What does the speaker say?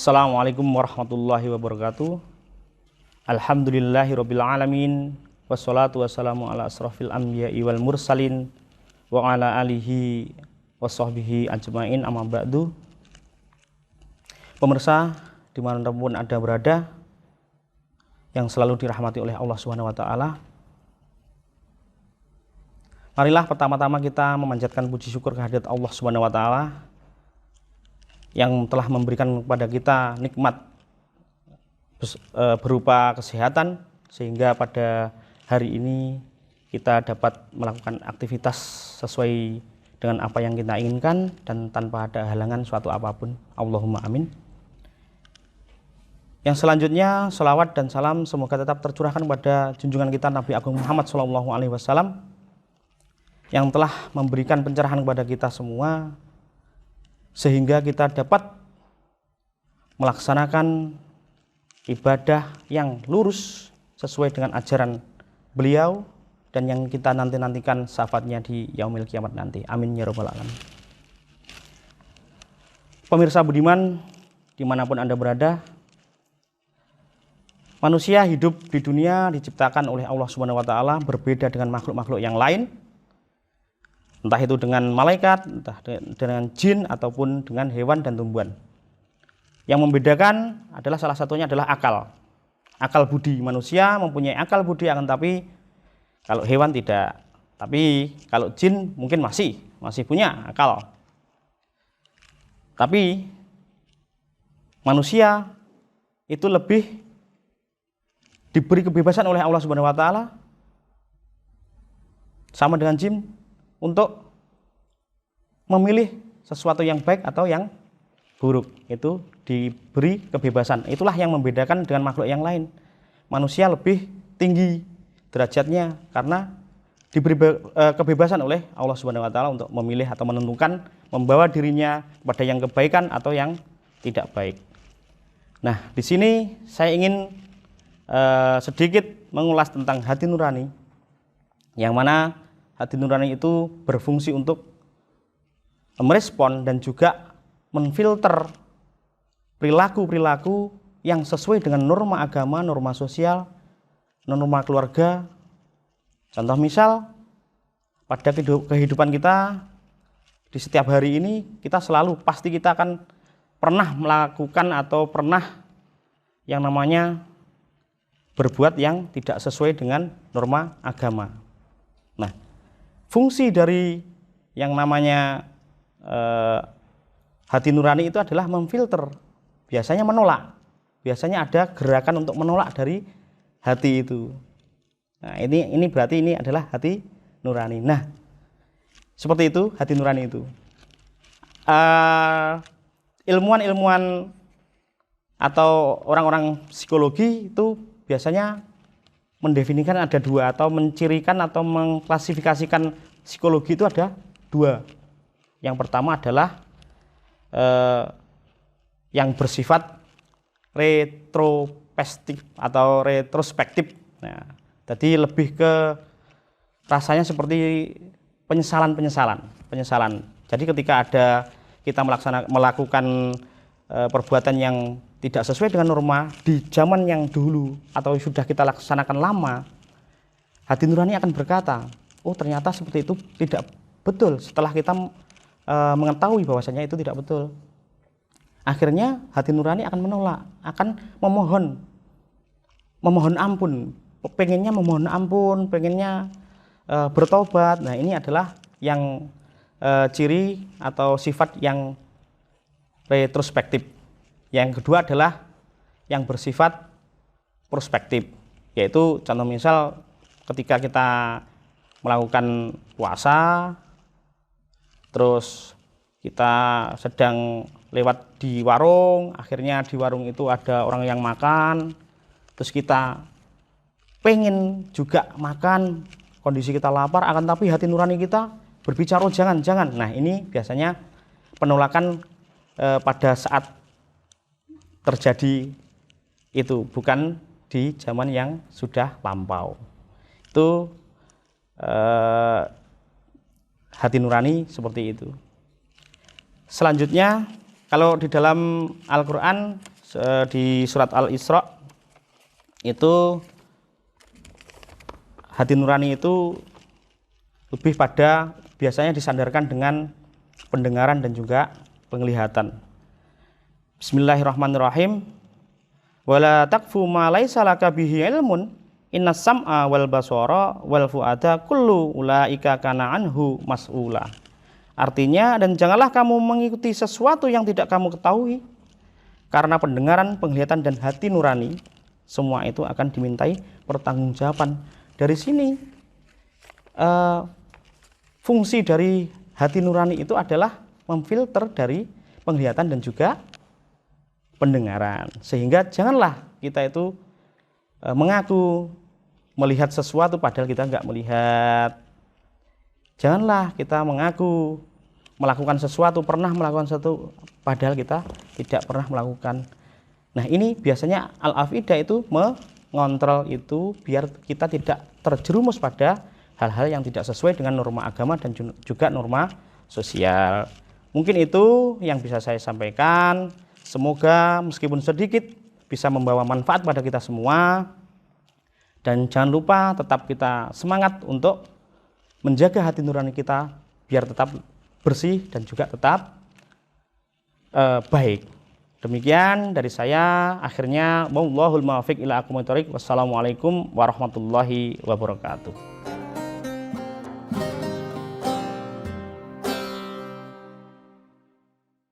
Assalamualaikum warahmatullahi wabarakatuh. Alhamdulillahirabbil alamin wassalatu wassalamu ala asrofil anbiya'i wal mursalin wa ala alihi washabbihi ajmain amma ba'du. Pemirsa dimanapun Anda berada yang selalu dirahmati oleh Allah Subhanahu wa taala. Marilah pertama-tama kita memanjatkan puji syukur kehadirat Allah Subhanahu wa taala yang telah memberikan kepada kita nikmat berupa kesehatan, sehingga pada hari ini kita dapat melakukan aktivitas sesuai dengan apa yang kita inginkan dan tanpa ada halangan suatu apapun. Allahumma amin. Yang selanjutnya, selawat dan salam semoga tetap tercurahkan pada junjungan kita Nabi Agung Muhammad SAW yang telah memberikan pencerahan kepada kita semua, sehingga kita dapat melaksanakan ibadah yang lurus sesuai dengan ajaran beliau dan yang kita nantikan syafaatnya di yaumil kiamat nanti. Amin ya rabbal alamin. Pemirsa budiman dimanapun Anda berada, manusia hidup di dunia diciptakan oleh Allah Subhanahu wa taala berbeda dengan makhluk-makhluk yang lain, entah itu dengan malaikat, entah dengan jin, ataupun dengan hewan dan tumbuhan. Yang membedakan adalah salah satunya adalah akal. Akal budi. Manusia mempunyai akal budi, akan tapi kalau hewan tidak. Tapi kalau jin mungkin masih punya akal. Tapi manusia itu lebih diberi kebebasan oleh Allah Subhanahu wa taala sama dengan jin untuk memilih sesuatu yang baik atau yang buruk. Itu diberi kebebasan. Itulah yang membedakan dengan makhluk yang lain. Manusia lebih tinggi derajatnya karena diberi kebebasan oleh Allah Subhanahu wa taala untuk memilih atau menentukan membawa dirinya kepada yang kebaikan atau yang tidak baik. Nah, di sini saya ingin sedikit mengulas tentang hati nurani, yang mana hati nurani itu berfungsi untuk merespon dan juga menfilter perilaku-perilaku yang sesuai dengan norma agama, norma sosial, norma keluarga. Contoh misal, pada kehidupan kita di setiap hari ini, kita selalu pasti kita akan pernah melakukan atau pernah yang namanya berbuat yang tidak sesuai dengan norma agama. Nah, fungsi dari yang namanya hati nurani itu adalah memfilter, biasanya menolak, biasanya ada gerakan untuk menolak dari hati itu. Nah, ini berarti ini adalah hati nurani. Nah, seperti itu hati nurani itu. Ilmuwan-ilmuwan atau orang-orang psikologi itu biasanya mendefinisikan ada dua, atau mencirikan atau mengklasifikasikan psikologi itu ada dua. Yang pertama adalah yang bersifat retrospektif atau retrospektif. Nah, jadi lebih ke rasanya seperti penyesalan. Jadi ketika ada kita melakukan perbuatan yang tidak sesuai dengan norma di zaman yang dulu atau sudah kita laksanakan lama, hati nurani akan berkata, oh ternyata seperti itu tidak betul. Setelah kita mengetahui bahwasanya itu tidak betul, akhirnya hati nurani akan menolak, akan memohon ampun, pengennya memohon ampun, pengennya bertobat. Nah, ini adalah yang ciri atau sifat yang retrospektif. Yang kedua adalah yang bersifat prospektif, yaitu contoh misal ketika kita melakukan puasa, terus kita sedang lewat di warung, akhirnya di warung itu ada orang yang makan, terus kita pengen juga makan, kondisi kita lapar, akan tapi hati nurani kita berbicara oh, jangan. Nah, ini biasanya penolakan pada saat terjadi itu, bukan di zaman yang sudah lampau. Itu hati nurani seperti itu. Selanjutnya, kalau di dalam Al-Quran di surat Al-Isra itu hati nurani itu lebih pada biasanya disandarkan dengan pendengaran dan juga penglihatan. Bismillahirrahmanirrahim. Wala taqfu ma laisa laka bihi ilmun innas sam'a wal basara wal fuada kullu ulaika kana anhu mas'ula. Artinya, dan janganlah kamu mengikuti sesuatu yang tidak kamu ketahui, karena pendengaran, penglihatan dan hati nurani semua itu akan dimintai pertanggungjawaban. Dari sini fungsi dari hati nurani itu adalah memfilter dari penglihatan dan juga pendengaran. Sehingga janganlah kita itu mengaku melihat sesuatu padahal kita nggak melihat. Janganlah kita mengaku melakukan sesuatu, pernah melakukan sesuatu padahal kita tidak pernah melakukan. Nah, ini biasanya al-afidah itu mengontrol itu biar kita tidak terjerumus pada hal-hal yang tidak sesuai dengan norma agama dan juga norma sosial. Mungkin itu yang bisa saya sampaikan. Semoga meskipun sedikit bisa membawa manfaat pada kita semua. Dan jangan lupa tetap kita semangat untuk menjaga hati nurani kita biar tetap bersih dan juga tetap baik. Demikian dari saya. Akhirnya wallahul muwaffiq ila aqwamit thoriq. Wassalamualaikum warahmatullahi wabarakatuh.